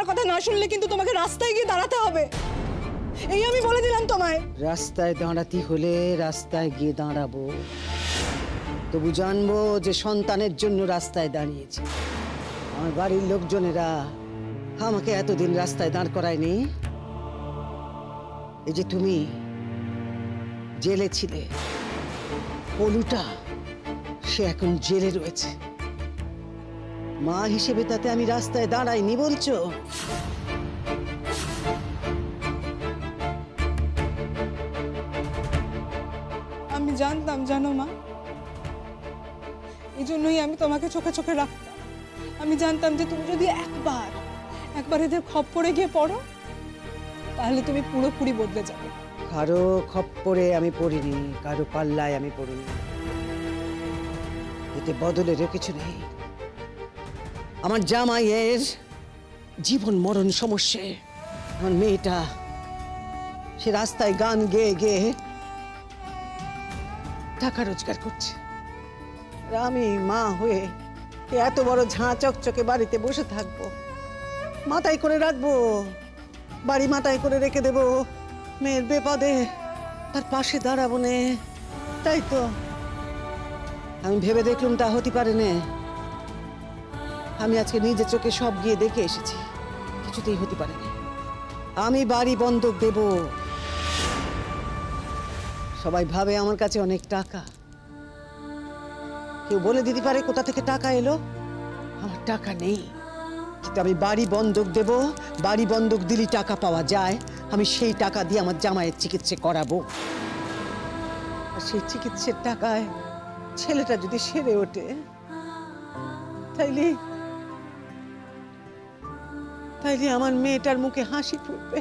আমার কথা না শুনলে কিন্তু তোমাকে রাস্তায় গিয়ে দাঁড়াতে হবে, এই আমি বলে দিলাম তোমায়। রাস্তায় দাঁড়াতে হলে রাস্তায় গিয়ে দাঁড়াবো, তবু জানবো যে সন্তানের জন্য রাস্তায় দাঁড়িয়েছে। আমার বাড়ির লোকজনেরা আমাকে এতদিন রাস্তায় দাঁড় করায়নি। এই যে তুমি জেলে ছিলে, পলুটা সে এখন জেলে রয়েছে, মা হিসেবে তাতে আমি রাস্তায় দাঁড়াইনি বলছো? আমি জানতাম জানো মা, এই জন্যই আমি তোমাকে চোখে চোখে রাখতাম। আমি জানতাম যে তুমি যদি একবার এদের খপ্পরে গিয়ে পড়ো তাহলে তুমি পুরোপুরি বদলে যাবে। কারো খপ্পরে আমি পড়িনি, কারো পাল্লায় আমি পড়িনি, এতে বদলেরও কিছু নেই। আমার জামাইয়ের জীবন মরণ সমস্যা। আমার মেয়েটা সে রাস্তায় গান গেয়ে গেয়ে টাকা রোজগার করছে, আর আমি মা হয়ে এত বড় ঝাঁ চকচকে বাড়িতে বসে থাকবো, মাথায় করে রাখবো, বাড়ি মাথায় করে রেখে দেবো, মেয়ের বিপদে তার পাশে দাঁড়াবো নে? তাই তো আমি ভেবে দেখলুম তা হতে পারে না। আমি আজকে নিজের চোখে সব গিয়ে দেখে এসেছি, কিছুতেই হতে পারে না। আমি বাড়ি বন্ধক দেব। সবাই ভাবে আমার কাছে অনেক টাকা, কেউ বলে দিতে পারে কোথা থেকে টাকা এলো। আমার টাকা নেই, কিন্তু আমি বাড়ি বন্ধক দেব। বাড়ি বন্ধক দিলে টাকা পাওয়া যায়, আমি সেই টাকা দিয়ে আমার জামাইয়ের চিকিৎসা করাবো। আর সেই চিকিৎসার টাকায় ছেলেটা যদি সেরে ওঠে তাইলে আমার মেয়েটার মুখে হাসি ফুটবে।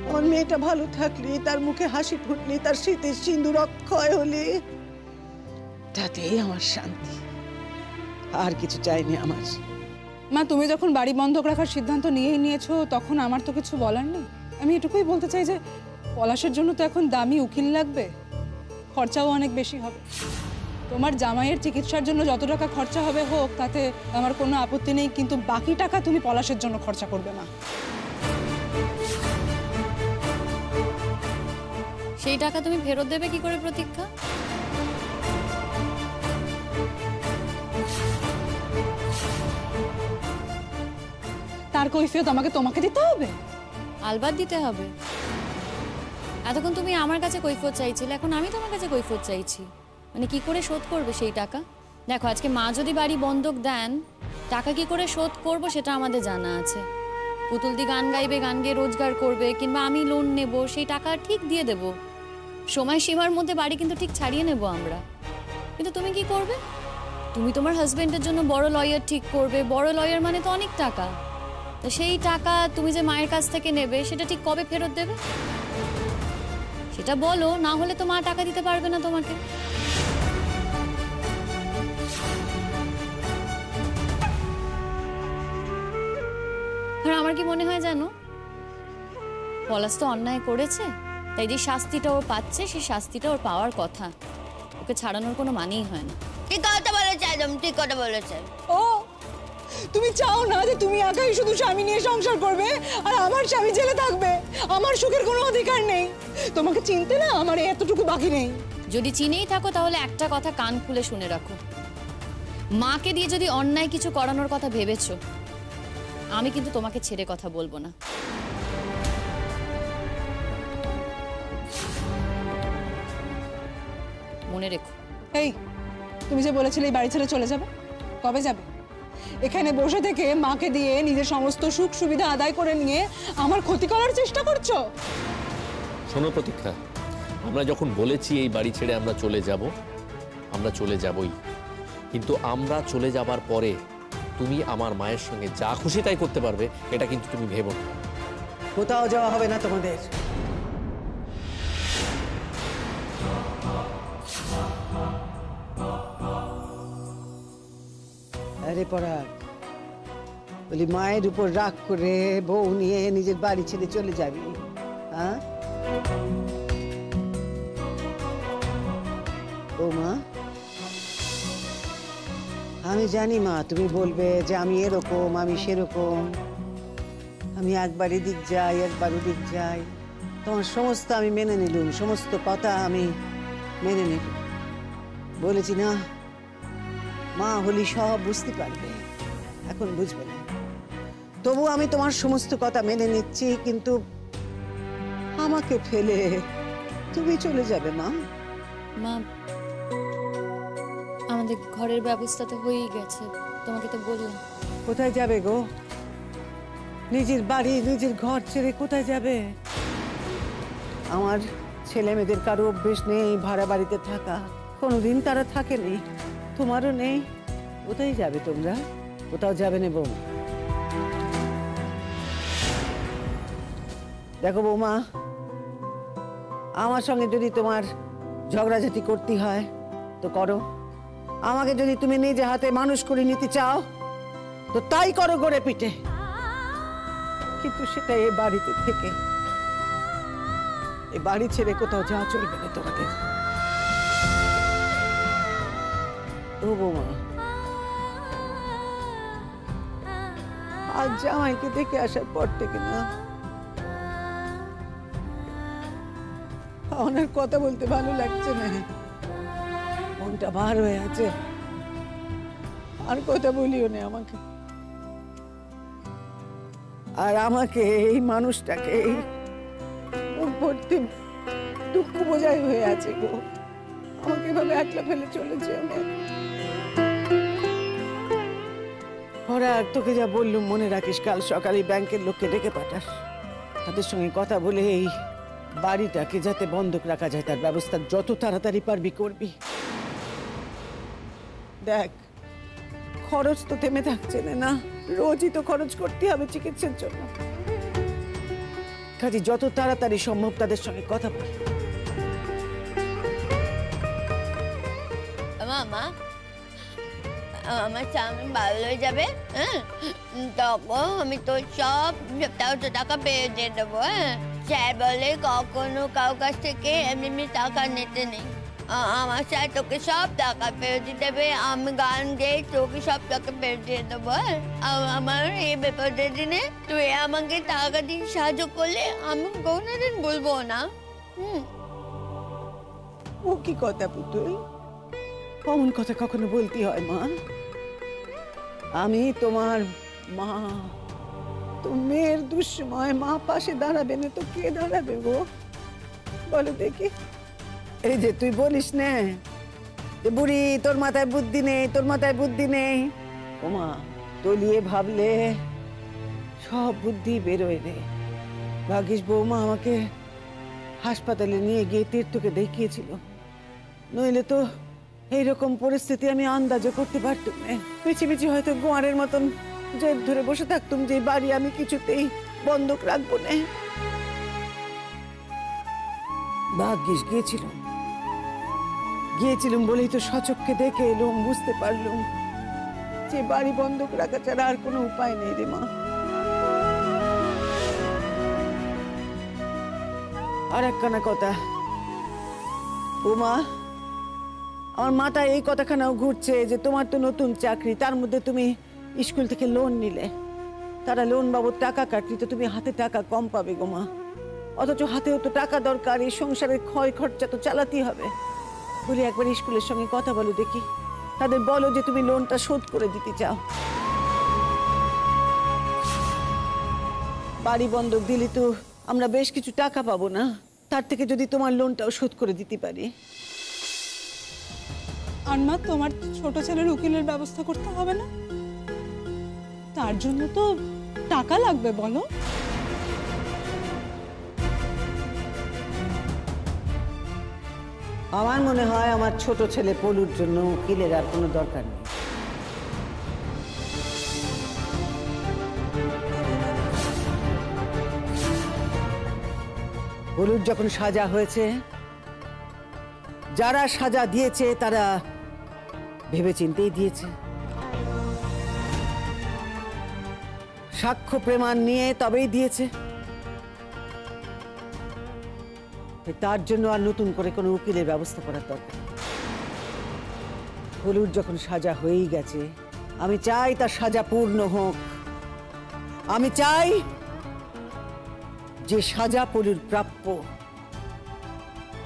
আমার মেয়েটা ভালো থাকলে, তার মুখে হাসি ফুটলে, তার শীতের সিঁদুর অক্ষয় হলে, তাতেই আমার শান্তি। আর কিছু চাইনি আমার। মা তুমি যখন বাড়ি বন্ধক রাখার সিদ্ধান্ত নিয়েই নিয়েছো তখন আমার তো কিছু বলার নেই। আমি এটুকুই বলতে চাই যে পলাশের জন্য তো এখন দামি উকিল লাগবে, খরচাও অনেক বেশি হবে। তোমার জামাইয়ের চিকিৎসার জন্য যত টাকা খরচা হবে হোক, তাতে আমার কোনো আপত্তি নেই, কিন্তু বাকি টাকা তুমি পলাশের জন্য খরচা করবে না। সেই টাকা তুমি ফেরত দেবে কি করে প্রতীক্ষা? তার কৈফিয়ত তোমাকে দিতে হবে। আলবাত দিতে হবে। এতক্ষণ তুমি আমার কাছে কৈফিয়ত চাইছিলে, এখন আমি তোমার কাছে কৈফিয়ত চাইছি। মানে কি করে শোধ করবে সেই টাকা? দেখো, আজকে মা যদি বাড়ি বন্ধক দেন, টাকা কি করে শোধ করব সেটা আমাদের জানা আছে। পুতুলদি গান গাইবে, গান গেয়ে রোজগার করবে, কিংবা আমি লোন নেব, সেই টাকা ঠিক দিয়ে দেব। সময় সীমার মধ্যে বাড়ি কিন্তু ঠিক ছাড়িয়ে নেব আমরা। কিন্তু তুমি কি করবে? তুমি তোমার হাজবেন্ডের জন্য বড় লয়ার ঠিক করবে। বড় লয়ার মানে তো অনেক টাকা। তো সেই টাকা তুমি যে মায়ের কাছ থেকে নেবে, সেটা ঠিক কবে ফেরত দেবে সেটা বলো, না হলে তো মা টাকা দিতে পারবে না তোমাকে। আর আমার কি মনে হয় জানো, পলাশ তো অন্যায় করেছে, তাই যে শাস্তিটা ও পাচ্ছে, সেই শাস্তিটা ওর পাওয়ার কথা। ওকে ছাড়ানোর কোনো মানেই হয় না। ঠিক কথা বলেছে, একদম ঠিক কথা বলেছে। ও তুমি চাও না যে তুমি একাই শুধু স্বামী নিয়ে সংসার করবে আর আমার স্বামী জেলে থাকবে? আমার সুখের কোনো অধিকার নেই? তোমাকে চিনতে না আমার এতটুকু বাকি নেই। যদি চিনেই থাকো তাহলে একটা কথা কান খুলে শুনে রাখো, মাকে দিয়ে যদি অন্যায় কিছু করানোর কথা ভেবেছো, আমি কিন্তু তোমাকে ছেড়ে কথা বলবো না। মনে রেখো। এই তুমি যে বলেছিলে এই বাড়ি ছেড়ে চলে যাবে, কবে যাবে? এখানে বসে থেকে মাকে দিয়ে নিজের সমস্ত সুখ সুবিধা আদায় করে নিয়ে আমার ক্ষতি করার চেষ্টা করছো। শোনো প্রতীক্ষা, আমরা যখন বলেছি এই বাড়ি ছেড়ে আমরা চলে যাব, আমরা চলে যাবই। কিন্তু আমরা চলে যাবার পরে তুমি আমার মায়ের সঙ্গে যা খুশি তাই করতে পারবে, এটা কিন্তু তুমি ভেবো না। কোথাও যাওয়া হবে না তোমাদের। আরে পরাগ, বলি মায়ের উপর রাগ করে বউ নিয়ে নিজের বাড়ি ছেড়ে চলে যাবি? হ্যাঁ ও মা, আমি জানি মা তুমি বলবে যে আমি এরকম আমি সেরকম, আমি একবার এদিক যাই, একবার ওদিক যাই, তোমার সমস্ত আমি মেনে নিলুম, সমস্ত কথা আমি মেনে নিলুম। বলেছি না, মা হলি সব বুঝতে পারবে, এখন বুঝবে না। তবু আমি তোমার সমস্ত কথা মেনে নিচ্ছি, কিন্তু আমাকে ফেলে তুমি চলে যাবে মা? মা, আমাদের ঘরের ব্যবস্থা তো হয়েই গেছে, তোমাকে তো বললাম। কোথায় যাবে গো? নিজের বাড়ি নিজের ঘর ছেড়ে কোথায় যাবে? আমার ছেলে মেয়েদের কারো অভ্যেস নেই ভাড়া বাড়িতে থাকা, কোনোদিন তারা থাকেনি, তোমারও নেই। কোথায় যাবে তোমরা? কোথাও যাবে না বৌমা। দেখো বৌমা, আমার সঙ্গে যদি তোমার ঝগড়াঝাটি করতে হয় তো করো, আমাকে যদি তুমি নিজে হাতে মানুষ করে নিতে চাও তো তাই করো গড়ে পিঠে, কিন্তু সেটা এ বাড়িতে থেকে, এ বাড়ি ছেড়ে কোথাও যাওয়া চলবে না তোমাদের। ও বৌমা, আজ জামাইকে দেখে আসার পর থেকে না ওনার কথা বলতে ভালো লাগছে না, মনটা ভার হয়ে আছে। আর কথা বলিও না আমাকে, আর আমাকে এই মানুষটাকে এই মুখ ভর্তি দুঃখ বোঝাই হয়ে আছে গো। আমাকে এভাবে একলা ফেলে চলেছে অনেক। ওরা তোকে যা বললুম মনে রাখিস, কাল সকালে ব্যাংকের লোককে ডেকে পাঠাস, তাদের সঙ্গে কথা বলে এই বাড়িটাকে যাতে বন্ধক রাখা যায় তার ব্যবস্থা যত তাড়াতাড়ি পারবি করবি। দেখ, খরচ তো থেমে থাকছে না, রোজই তো খরচ করতে হবে চিকিৎসার জন্য। কাজে যত তাড়াতাড়ি সম্ভব তাদের সঙ্গে কথা বল। মামা, আমার চাউমিন ভালো হয়ে যাবে, হ্যাঁ, তখন আমি তোর সব সপ্তাহে টাকা পেয়ে দিয়ে দেবো। হ্যাঁ, স্যার বলে কখনো কারো কাছ থেকে এমনি টাকা নিতে নেই। আমার স্যার তোকে সব টাকা ফেরত দিয়ে দেবে, আমি গান গেয়ে তোকে সব টাকা ফেরত দিয়ে দেবো। আমার এই বিপদের দিনে তুই আমাকে টাকা দিয়ে সাহায্য করলে আমি কোনোদিন বলবো না। ও কি কথা পুতুল, অমন কথা কখনো বলতে হয় মা? আমি তোমার মা, তো মেয়ের দুঃসময় মা পাশে দাঁড়াবে না তো কে দাঁড়াবে গো বলো দেখি? এই যে তুই বলিস না যে বুড়ি তোর মাথায় বুদ্ধি নেই, তোর মাথায় বুদ্ধি নেই, ও মা তলিয়ে ভাবলে সব বুদ্ধি বেরোয় রে। ভাগ্যিস বৌমা আমাকে হাসপাতালে নিয়ে গিয়ে তীর্থকে দেখিয়েছিল, নইলে তো এইরকম পরিস্থিতি আমি আন্দাজও করতে পারতাম না। পিছিয়ে হয়তো গোয়ারের মতন জেদ ধরে বসে থাকতুম যে বাড়ি আমি কিছুতেই বন্ধক রাখবো না। ভাগ্যিস গিয়েছিলাম বলেই তো সচক্ষে দেখে এলুম, বুঝতে পারলুম যে বাড়ি বন্ধক রাখা ছাড়া আর কোনো উপায় নেই রে মা। আর একখানা কথা ও মা, আমার মাথায় এই কথাখানাও ঘুরছে যে তোমার তো নতুন চাকরি, তার মধ্যে তুমি স্কুল থেকে লোন নিলে, তারা লোন বাবদ টাকা কাটলি তো তুমি হাতে টাকা কম পাবে গো মা। অথচ হাতেও তো টাকা দরকার, এই সংসারের ক্ষয় খরচা তো চালাতেই হবে। বলি একবার স্কুলের সঙ্গে কথা বলো দেখি, তাদের বলো যে তুমি লোনটা শোধ করে দিতে চাও। বাড়ি বন্ধক দিলি তো আমরা বেশ কিছু টাকা পাবো না, তার থেকে যদি তোমার লোনটাও শোধ করে দিতে পারি। আর মা, তোমার ছোট ছেলের উকিলের ব্যবস্থা করতে হবে না? তার জন্য তো টাকা লাগবে বলো। আমার মনে হয় আমার ছোট ছেলে পলুর জন্য উকিলের আর কোনো দরকার নেই। পলুর যখন সাজা হয়েছে, যারা সাজা দিয়েছে তারা ভেবেচিন্তেই দিয়েছে, সাক্ষ্য প্রমাণ নিয়ে তবেই দিয়েছে। তার জন্য আর নতুন করে কোনো উকিলের ব্যবস্থা করার দরকার। পলুর যখন সাজা হয়েই গেছে, আমি চাই তার সাজা পূর্ণ হোক। আমি চাই যে সাজা পলুর প্রাপ্য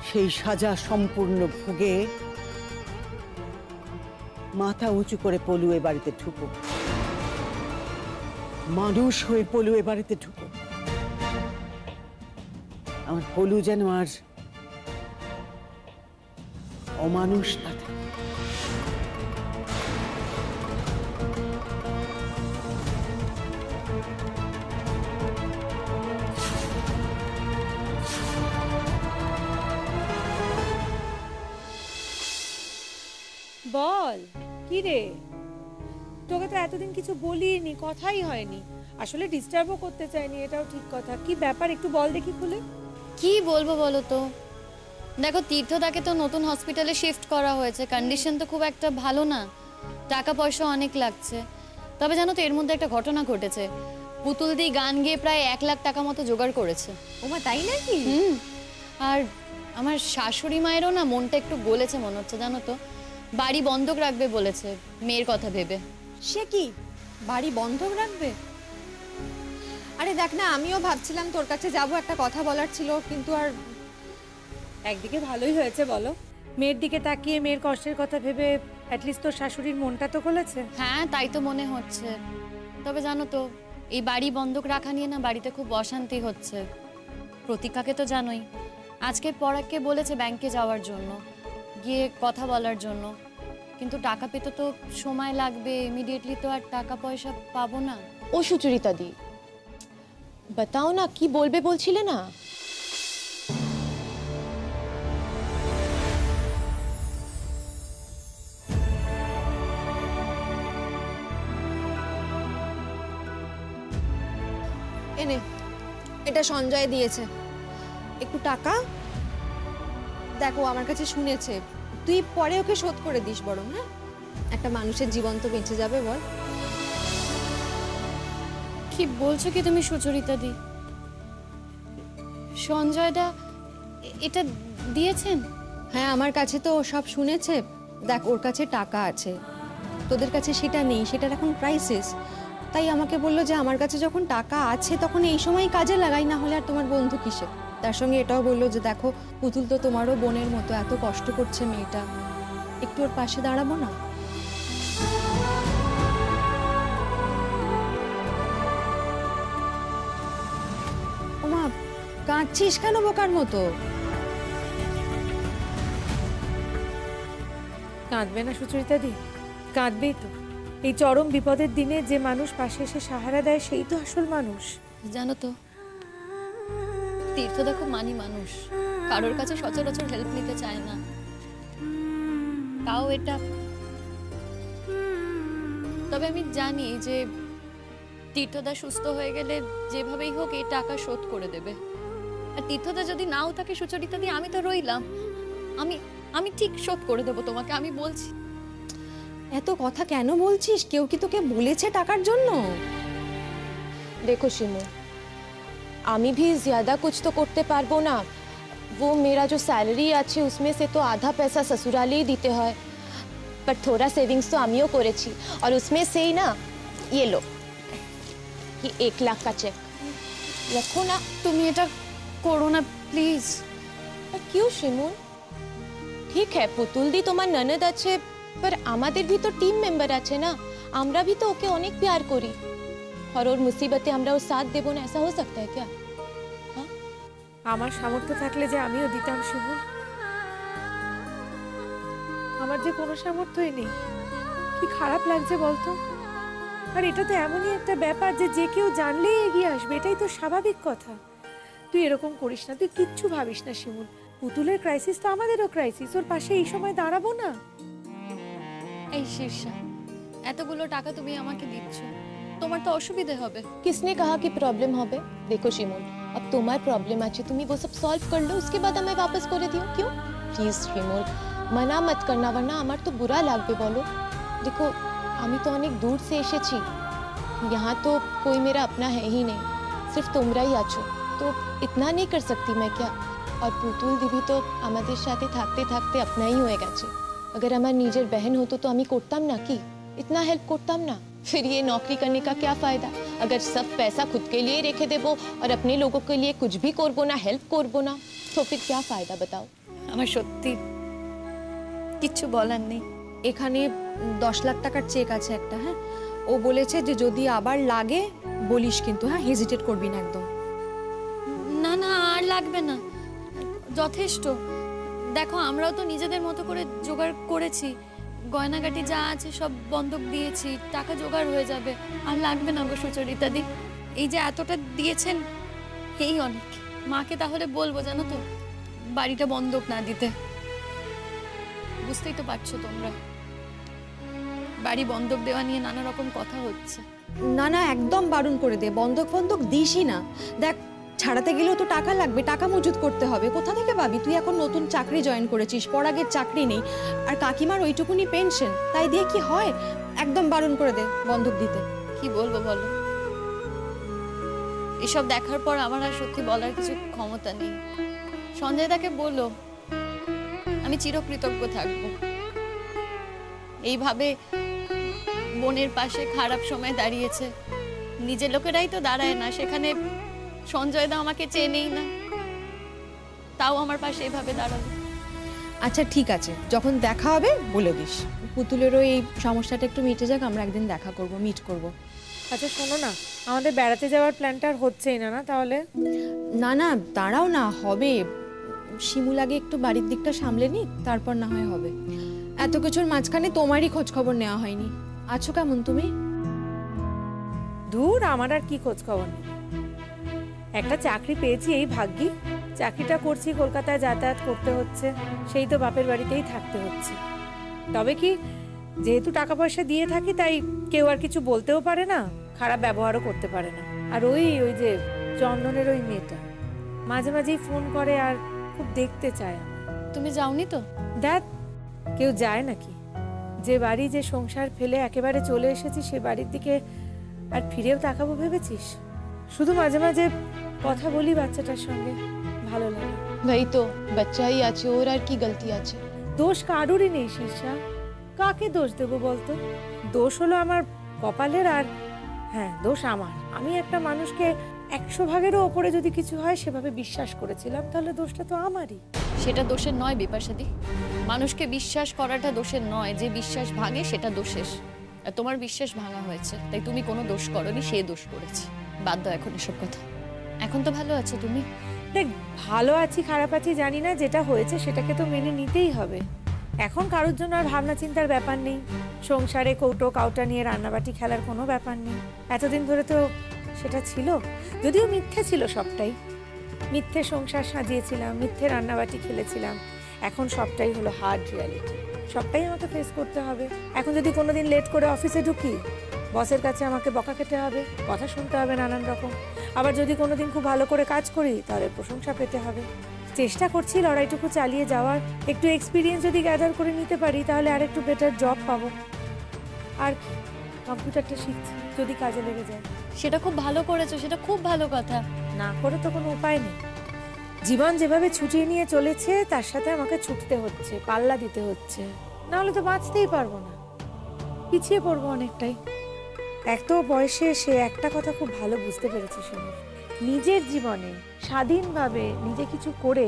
সেই সাজা সম্পূর্ণ ভোগে মাথা উঁচু করে পলু এ বাড়িতে ঢুকুক, মানুষ হয়ে পলু এ বাড়িতে ঢুকুক। আমার পলু যেন আর অমানুষ না থাকে। বল কি রে, তোকে তো এতদিন কিছু বলিনি, কথাই হয়নি। আসলে ডিস্টার্বও করতে চাইনি, এটাও ঠিক কথা। কি ব্যাপার একটু বল দেখি খুলে। কি বলবো বলো তো, দেখো তীর্থদাকে তো নতুন হসপিটালে শিফট করা হয়েছে, কন্ডিশন তো খুব একটা ভালো না, টাকা পয়সা অনেক লাগছে। তবে জানো তো এর মধ্যে একটা ঘটনা ঘটেছে, পুতুল দি গান গেয়ে প্রায় 1 লাখ টাকা মতো জোগাড় করেছে। ওমা তাই নাকি? আর আমার শাশুড়ি মায়েরও না মনটা একটু গলেছে মনে হচ্ছে, জানো তো, বাড়ি বন্ধক রাখবে বলেছে মেয়ের কথা ভেবে। সে কি বাড়ি বন্ধক রাখবে? আরে দেখ না, আমিও ভাবছিলাম তোর কাছে যাব, একটা কথা বলার ছিল, কিন্তু আর একদিকে ভালোই হয়েছে বলো, মেয়ের দিকে তাকিয়ে মেয়ের কষ্টের কথা ভেবে অ্যাটলিস্ট তোর শাশুড়ির মনটা তো খুলেছে। হ্যাঁ তাই তো মনে হচ্ছে। তবে জানো তো এই বাড়ি বন্ধক রাখা নিয়ে না বাড়িতে খুব অশান্তি হচ্ছে। প্রতীক্ষাকে তো জানোই, আজকে পরাগকে বলেছে ব্যাংকে যাওয়ার জন্য, গিয়ে কথা বলার জন্য, কিন্তু টাকা পেতে তো সময় লাগবে, ইমিডিয়েটলি তো আর টাকা পয়সা পাবো না। ও সুচরিতা দি, बताओ ना কি বলবে বলছিলে না? এনে এটা সঞ্জয় দিয়েছে, একটু টাকা দেখো, আমার কাছে শুনেছে, তুই পরে ওকে শোধ করে দিস বরং। হ্যাঁ, একটা মানুষের জীবন তো বেঁচে যাবে বল। কি বলছো কি তুমি সুচরিতা দি? সঞ্জয় দা এটা দিয়েছেন? হ্যাঁ, আমার কাছে তো ও সব শুনেছে। দেখ, ওর কাছে টাকা আছে, তোদের কাছে সেটা নেই, সেটার এখন ক্রাইসিস। তাই আমাকে বললো যে আমার কাছে যখন টাকা আছে তখন এই সময় কাজে লাগাই, না হলে আর তোমার বন্ধু কিসে। তার সঙ্গে এটাও বললো যে দেখো পুতুল তো তোমারও বোনের মতো, এত কষ্ট করছে মেয়েটা, একটু ওর পাশে দাঁড়াবো না? ওমা, কাঁদছিস কেন বোকার মতো? কাঁদবে না সুচরিতা দি? কাঁদবেই তো। এই চরম বিপদের দিনে যে মানুষ পাশে এসে সাহারা দেয় সেই তো আসল মানুষ। জানো তো তীর্থদা খুব মানি মানুষ, কারোর কাছে সচরাচর হেল্প নিতে চায় না, তাও এটা। তবে আমি জানি যে তীর্থদা সুস্থ হয়ে গেলে যেভাবেই হোক এই টাকা শোধ করে দেবে। আর তীর্থদা যদি নাও থাকে সুচরিতা দি, আমি তো রইলাম, আমি ঠিক শোধ করে দেবো তোমাকে, আমি বলছি। এত কথা কেন বলছিস? কেউ কি তোকে বলেছে টাকার জন্য? देखो शिमू, आमी भी ज्यादा कुछ तो करते पारबो ना। वो मेरा जो सैलरी आछे उसमें से तो आधा पैसा ससुराले ही दीते हैं, पर थोड़ा सेविंग्स तो आमियो करेছি, और उसमें से ही ना ये लो, ये 1 लाख का चेक रखो ना। তুমি এটা করো না প্লিজ। पर क्यों शिमू? ठीक है पुतुल दी তোমার ননদ আছে, पर আমাদের भी तो टीम मेंबर আছে না, আমরা भी तो ওকে অনেক प्यार করি, और ওর মুসিবতে আমরা ওর साथ দেব না, ऐसा हो सकता है क्या? আমার সামর্থ্য থাকলে যে আমিও দিতাম শিমুল, আমার যে কোনো সামর্থ্যই নেই। কি খারাপ লাগছে বলতো। আর এটা তো এমনই একটা ব্যাপার যে যে কেউ জানলেই এগিয়ে আসবে, এটাই তো স্বাভাবিক কথা। তুই এরকম করিস না, তুই কিচ্ছু ভাবিস না শিমুল। পুতুলের ক্রাইসিস তো আমাদেরও ক্রাইসিস, ওর পাশে এই সময় দাঁড়াবো না। এই শীর্ষা, এতগুলো টাকা তুমি আমাকে দিচ্ছ, তোমার তো অসুবিধা হবে। किसने कहा कि प्रॉब्लम হবে? देखो शिमूल, अब তোমার प्रॉब्लम আছে, তুমি वो सब सॉल्व कर लो, उसके बाद हमें वापस করে দিও। क्यों? प्लीज शिमूल, मना मत करना, वरना আমার তো বুড়া লাগবে বলো। देखो আমি তো অনেক দূর से এসেছি, यहाँ तो कोई मेरा अपना है ही नहीं, सिर्फ তোমরা ही আছো, तो इतना नहीं कर सकती मैं क्या? और পুতুল দিদি তো আমাদের সাথে থাকতে থাকতে अपनाই হয়ে গেছে। अगर আমার নিজের बहन হতো তো আমি করতাম না কি? इतना हेल्प করতাম না? फिर ये नौकरी करने का क्या फायदा? अगर सब पैसा खुद के लिए रेखे देबो और अपने लोगों के लिए कुछ भी करबो ना, हेल्प करबो ना, तो फिर क्या फायदा बताओ? আমার সত্যি কিচ্ছু বলার নেই। এখানে 10 লাখ টাকার চেক আছে একটা, হ্যাঁ? ও বলেছে যে যদি আবার লাগে বলিস কিন্তু, হ্যাঁ? হেজিটেট করবি না একদম। না না, আর লাগবে না, যথেষ্ট। দেখো আমরাও তো নিজেদের মতো করে জোগাড় করেছি, গয়নাগাটি যা আছে সব বন্ধক দিয়েছি, টাকা জোগাড় হয়ে যাবে, আর লাগবে না গো সুচরিতাদি। এই যে এতটা দিয়েছেন এই অনেক। মাকে তাহলে বলবো জানো তো বাড়িটা বন্ধক না দিতে। বুঝতেই তো পারছো তোমরা, বাড়ি বন্ধক দেওয়া নিয়ে নানা রকম কথা হচ্ছে। না না, একদম বারণ করে দে, বন্ধক বন্ধক দিসই না। দেখ ছাড়াতে গেলেও তো টাকা লাগবে, টাকা মজুত করতে হবে, কোথা থেকে পাবি? তুই এখন নতুন চাকরি জয়েন করেছিস, পর আগের চাকরি নেই, আর কাকিমার ওইটুকুনি পেনশন, তাই দিয়ে কি হয়? একদম বারণ করে দে বন্ধক দিতে। কি বলবো বলো, এসব দেখার পর আমার আর সত্যি বলার কিছু ক্ষমতা নেই। সঞ্জয় দাকে বলো আমি চিরকৃতজ্ঞ থাকবো। এইভাবে বোনের পাশে খারাপ সময় দাঁড়িয়েছে, নিজের লোকেরাই তো দাঁড়ায় না, সেখানে সঞ্জয় দা আমাকে চেনেই না, তাও আমার পাশে এইভাবে দাঁড়ালো। আচ্ছা ঠিক আছে, যখন দেখা হবে বলে দিস। পুতুলেরও এই সমস্যাটা একটু মিটে যাক, আমরা একদিন দেখা করব, মিট করব। আচ্ছা শোনো না, আমাদের বেড়াতে যাওয়ার প্ল্যানটা আর হচ্ছেই না, না তাহলে? না না দাঁড়াও না, হবে। শিমুল আগে একটু বাড়ির দিকটা সামলে নি, তারপর না হয় হবে। এত কিছুর মাঝখানে তোমারই খোঁজ খবর নেওয়া হয়নি। আছো কেমন তুমি? দূর, আমার আর কি খোঁজ খবর নেই। একটা চাকরি পেয়েছি এই ভাগ্যি, চাকরিটা করছি, কলকাতায় যাতায়াত করতে হচ্ছে, সেই তো বাপের বাড়িতেই থাকতে হচ্ছে। তবে কি, যেহেতু টাকা পয়সা দিয়ে থাকি তাই কেউ আর কিছু বলতেও পারে না, খারাপ ব্যবহারও করতে পারে না। আর ওই যে চন্দনের ওই মেয়েটা মাঝে মাঝেই ফোন করে আর খুব দেখতে চায় আমার। তুমি যাওনি তো? দেখ, কেউ যায় নাকি? যে বাড়ি, যে সংসার ফেলে একেবারে চলে এসেছি, সে বাড়ির দিকে আর ফিরেও তাকাবো ভেবেছিস? শুধু মাঝে মাঝে কথা বলি বাচ্চাটার সঙ্গে, ভালো লাগে। वही तो बच्चा ही আছে, ওর আর কি গলতি আছে? দোষ কারুরই নেই শীর্ষা, কাকে দোষ দেবো বলতো? দোষ হলো আমার কপালের, আর হ্যাঁ দোষ আমার। আমি একটা মানুষকে 100 ভাগেরও ওপরে যদি কিছু হয় সেভাবে বিশ্বাস করেছিলাম, তাহলে দোষটা তো আমারই। সেটা দোষের নয় বিপাশাদি, মানুষকে বিশ্বাস করাটা দোষের নয়, যে বিশ্বাস ভাঙে সেটা দোষের। আর তোমার বিশ্বাস ভাঙা হয়েছে, তাই তুমি কোনো দোষ করনি, সে দোষ করেছে। বাদ দাও এখন এসব কথা। এখন তো ভালো আছো তুমি? দেখ, ভালো আছি খারাপ আছি জানি না, যেটা হয়েছে সেটাকে তো মেনে নিতেই হবে। এখন কারোর জন্য আর ভাবনা চিন্তার ব্যাপার নেই, সংসারে কৌটো কাউটা নিয়ে রান্নাবাটি খেলার কোনো ব্যাপার নেই। এতদিন ধরে তো সেটা ছিল, যদিও মিথ্যে ছিল সবটাই। মিথ্যে সংসার সাজিয়েছিলাম, মিথ্যে রান্নাবাটি খেলেছিলাম, এখন সবটাই হলো হার্ড রিয়ালিটি, সবটাই আমাকে ফেস করতে হবে। এখন যদি কোনোদিন লেট করে অফিসে ঢুকি, বসের কাছে আমাকে বকা খেতে হবে, কথা শুনতে হবে নানান রকম। আবার যদি কোনোদিন খুব ভালো করে কাজ করি, তাহলে প্রশংসা পেতে হবে। চেষ্টা করছি লড়াইটুকু চালিয়ে যাওয়ার, একটু এক্সপিরিয়েন্স যদি গ্যাদার করে নিতে পারি তাহলে আর একটু বেটার জব পাবো। আর কম্পিউটারটা শিখছি, যদি কাজে লেগে যায়। সেটা খুব ভালো করেছো, সেটা খুব ভালো কথা। না করে তো কোনো উপায় নেই। জীবন যেভাবে ছুটিয়ে নিয়ে চলেছে তার সাথে আমাকে ছুটতে হচ্ছে, পাল্লা দিতে হচ্ছে, না হলে তো বাঁচতেই পারবো না, পিছিয়ে পড়বো অনেকটাই। এত বয়সে সে একটা কথা খুব ভালো বুঝতে পেরেছে, সমীর, নিজের জীবনে স্বাধীনভাবে নিজে কিছু করে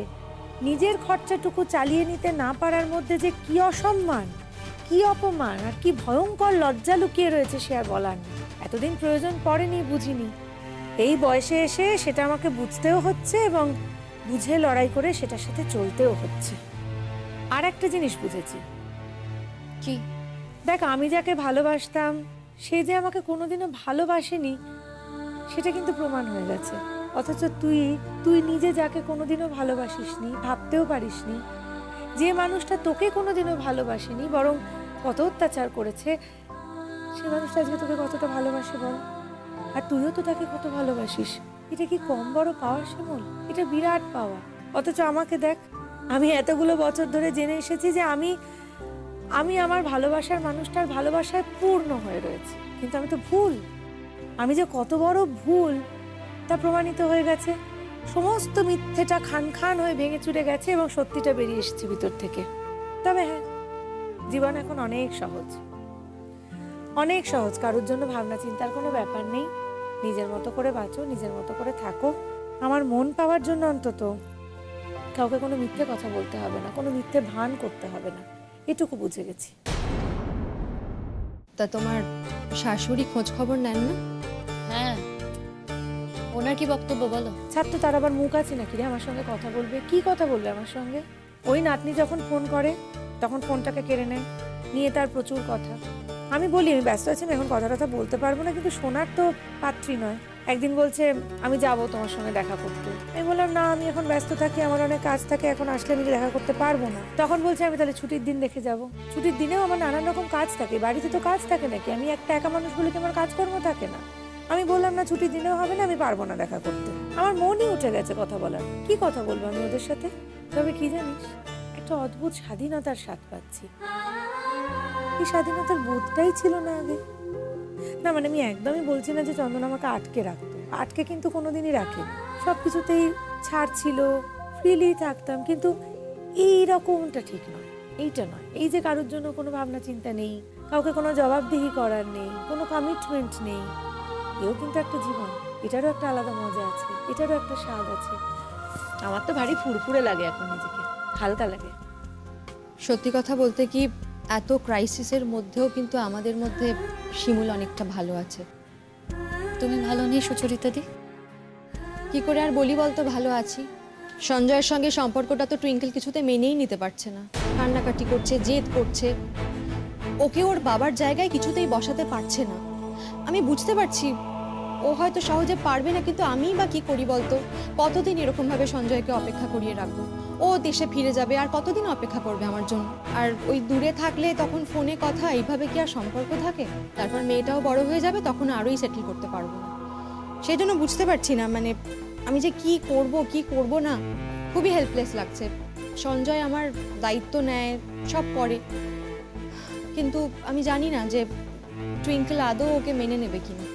নিজের খরচাটুকু চালিয়ে নিতে না পারার মধ্যে যে কি অসম্মান, কি অপমান আর কি ভয়ঙ্কর লজ্জা লুকিয়ে রয়েছে সে আর বলার নেই। এতদিন প্রয়োজন পড়েনি, বুঝিনি, এই বয়সে এসে সেটা আমাকে বুঝতেও হচ্ছে এবং বুঝে লড়াই করে সেটার সাথে চলতেও হচ্ছে। আর একটা জিনিস বুঝেছি। কি? দেখ, আমি যাকে ভালোবাসতাম সে যে আমাকে কোনোদিনও ভালোবাসেনি সেটা কিন্তু প্রমাণ হয়ে গেছে। অথচ তুই নিজে যাকে কোনোদিনও ভালোবাসিসনি, ভাবতেও পারিসনি, যে মানুষটা তোকে কোনোদিনও ভালোবাসেনি বরং কত অত্যাচার করেছে, সে মানুষটা আজকে তোকে কতটা ভালোবাসে বল। আর তুইও তো তাকে কত ভালোবাসিস। এটা কি কম বড় পাওয়া শিমুল? এটা বিরাট পাওয়া। অথচ আমাকে দেখ, আমি এতগুলো বছর ধরে জেনে এসেছি যে আমি আমার ভালোবাসার মানুষটার ভালোবাসায় পূর্ণ হয়ে রয়েছে, কিন্তু আমি তো ভুল। আমি যে কত বড় ভুল তা প্রমাণিত হয়ে গেছে। সমস্ত মিথ্যেটা খান খান হয়ে ভেঙে চুরে গেছে এবং সত্যিটা বেরিয়ে এসেছে ভিতর থেকে। তবে হ্যাঁ, জীবন এখন অনেক সহজ, অনেক সহজ। কারোর জন্য ভাবনা চিন্তার কোনো ব্যাপার নেই। নিজের মতো করে বাঁচো, নিজের মতো করে থাকো। আমার মন পাওয়ার জন্য অন্তত কাউকে কোনো মিথ্যে কথা বলতে হবে না, কোনো মিথ্যে ভান করতে হবে না, এটুকু বুঝে গেছি। তা তোমার শাশুড়ি খোঁজ খবর নেন না? হ্যাঁ, ওনার কি বক্তব্য বলো? ছাত্র তার আবার মুখ আছে নাকি রে আমার সঙ্গে কথা বলবে? কি কথা বলবে আমার সঙ্গে? ওই নাতনি যখন ফোন করে তখন ফোনটাকে কেড়ে নেয়, নিয়ে তার প্রচুর কথা। আমি বলি আমি ব্যস্ত আছি, আমি এখন কথা টথা বলতে পারবো না, কিন্তু শোনার তো পাত্রী নয়। একদিন বলছে আমি যাব তোমার সঙ্গে দেখা করতে। আমি বললাম না, আমি এখন ব্যস্ত থাকি, আমার অনেক কাজ থাকে, এখন আসলে আমি দেখা করতে পারবো না। তখন বলছে আমি তাহলে ছুটির দিন দেখে যাব। ছুটির দিনেও আমার নানান রকম কাজ থাকে, বাড়িতে তো কাজ থাকে নাকি? আমি একটা একা মানুষ বলে কি আমার কাজকর্ম থাকে না? আমি বললাম না, ছুটির দিনেও হবে না, আমি পারবো না দেখা করতে। আমার মনই উঠে গেছে কথা বলার। কি কথা বলবো আমি ওদের সাথে? তবে কি জানিস, একটা অদ্ভুত স্বাধীনতার স্বাদ পাচ্ছি। এই স্বাধীনতার বোধটাই ছিল না আগে। না মানে আমি একদমই বলছি না যে চন্দন আমাকে আটকে রাখতো, আটকে কিন্তু কোনোদিনই রাখেনি। সব কিছুতেই ছাড় ছিল, ফ্রিলি থাকতাম, কিন্তু এই রকমটা ঠিক নয়, এইটা নয়। এই যে কারোর জন্য কোনো ভাবনা চিন্তা নেই, কাউকে কোনো জবাবদিহি করার নেই, কোনো কমিটমেন্ট নেই, এও কিন্তু একটা জীবন, এটারও একটা আলাদা মজা আছে, এটারও একটা স্বাদ আছে। আমার তো ভারী ফুরফুরে লাগে এখন, নিজেকে হালকা লাগে। সত্যি কথা বলতে কি, এত ক্রাইসিসের মধ্যেও কিন্তু আমাদের মধ্যে শিমুল অনেকটা ভালো আছে। তুমি ভালো নেই সুচরিতা দি? কি করে আর বলি বলতো ভালো আছি। সঞ্জয়ের সঙ্গে সম্পর্কটা তো টুইঙ্কেল কিছুতে মেনেই নিতে পারছে না, কান্নাকাটি করছে, জেদ করছে, ওকে ওর বাবার জায়গায় কিছুতেই বসাতে পারছে না। আমি বুঝতে পারছি ও হয়তো সহজে পারবে না, কিন্তু আমি বা কি করি বলতো? কতদিন এরকম ভাবে সঞ্জয়কে অপেক্ষা করিয়ে রাখবো? ও দেশে ফিরে যাবে, আর কতদিন অপেক্ষা করবে আমার জন্য? আর ওই দূরে থাকলে তখন ফোনে কথা, এইভাবে কি আর সম্পর্ক থাকে? তারপর মেয়েটাও বড় হয়ে যাবে, তখন আরোই সেটেল করতে পারবো না। সেই জন্য বুঝতে পারছি না মানে আমি যে কি করব কি করব না, খুবই হেল্পলেস লাগছে। সঞ্জয় আমার দায়িত্ব নেয়, সব করে, কিন্তু আমি জানি না যে টুইঙ্কেল আদৌ ওকে মেনে নেবে কিনা।